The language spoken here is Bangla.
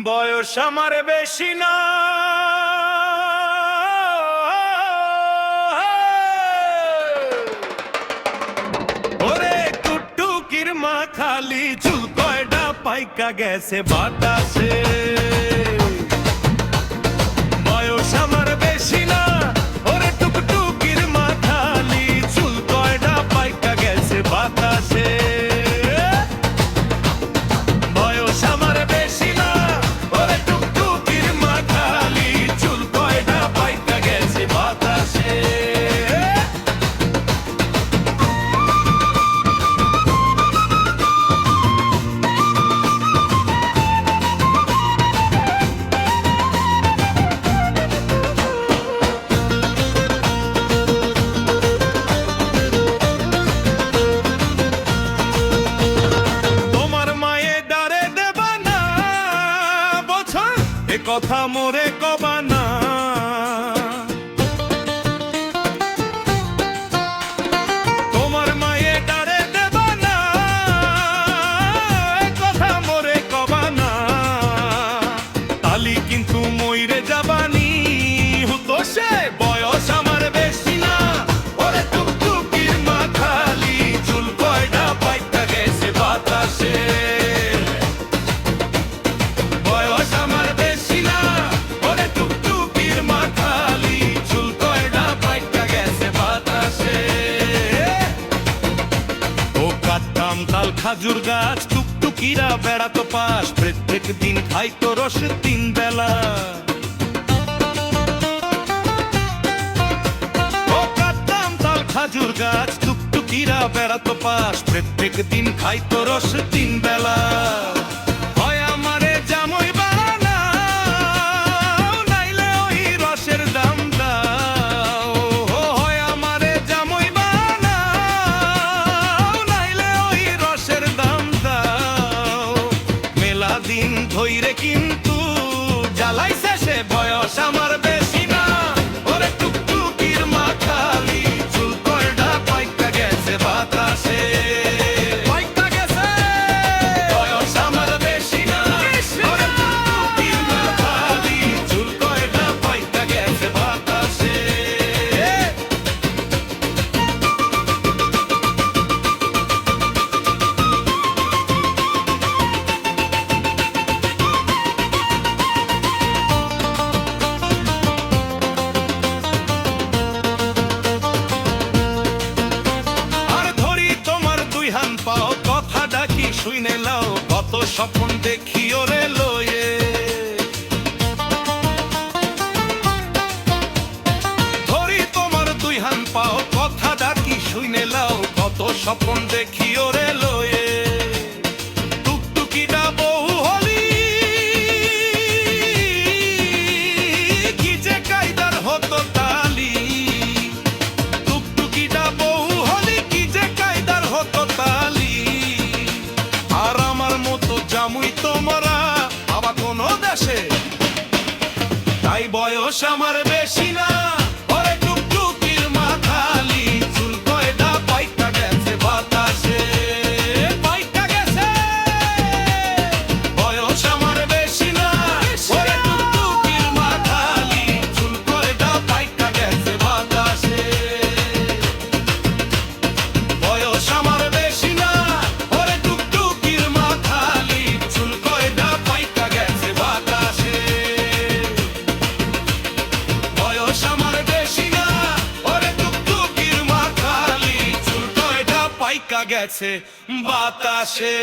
বয়স আমার বেশি না, ওরে টুকটুকির মা খালি চুল কয়টা পাইকা গেছে বাতাসে। বয়স আমার বেশি না, ওরে টুকটুকির মা খালি চুল কয়টা পাইকা গেছে বাতাসে। কথা মোরে কবা না, তোমার মায়ে ডারে দেবা না, কথা মোরে কবা না, তালি কিন্তু মইরে যাবানি হতো সে। বয়স আমার বেশি না, ওরে টুকটুকির মা খালি চুল কয়টা পাইকা গেছে বাতাসে। তাল খাজুর গাছ টুকটুকিরা বেড়াতো পাশ, প্রত্যেক দিন খাইতো রস 3 বেলা। ও কাটতাম তাল খাজুর গাছ টুকটুকিরা বেড়াতো পাশ, প্রত্যেক দিন খাইতো রস 3 বেলা। হয় আমারে জামই বানাও, নাইলে ওই রসের দাম দাও। হয় আমারে জামই দিন ধইরে কিন্তু জ্বালাইছে সে। বয়স আমার বেশি না, ওরে টুকটুকির মা খালি চুল কয়টা পাইকা গেছে বাতাসে। পাইকা গেছে, বয়স আমার বেশি না, ওরে টুকটুকির মা খালি চুল কয়টা পাইকা গেছে বাতাসে। কথা ডাকি শুইনে লাও, কত স্বপ্ন দেখি ওরে লয়ে। ধরি তোমার 2 হাত পাও, কথা ডাকি শুইনে লাও, কত স্বপ্ন দেখি ওরে লয়ে। টুকটুকিটা বহু হলি কি যে কায়দার হতো তালি। টুকটুকিটা বহু হলি কি যে কায়দার হতো তালি। জামুই তোমরা আবার কোন দেশে, তাই বয়স আমার বেশি না, ওরে টুকটুকির মা খালি চুল কয়টা পাইকা গেছে বাতাসে। পাইকা গেছে, বয়স আমার বেশি না, ওরে টুকটুকির মা খালি চুল কয়টা পাইকা গেছে বাতাসে। বয়স আমার বেশি না, ওরে টুকটুকির মা খালি চুল কয়টা পাইকা গেছে বাতাসে। বয়স আমার বেশি না, ওরে টুকটুকির মা খালি চুল কয়টা পাইকা গেছে বাতাসে।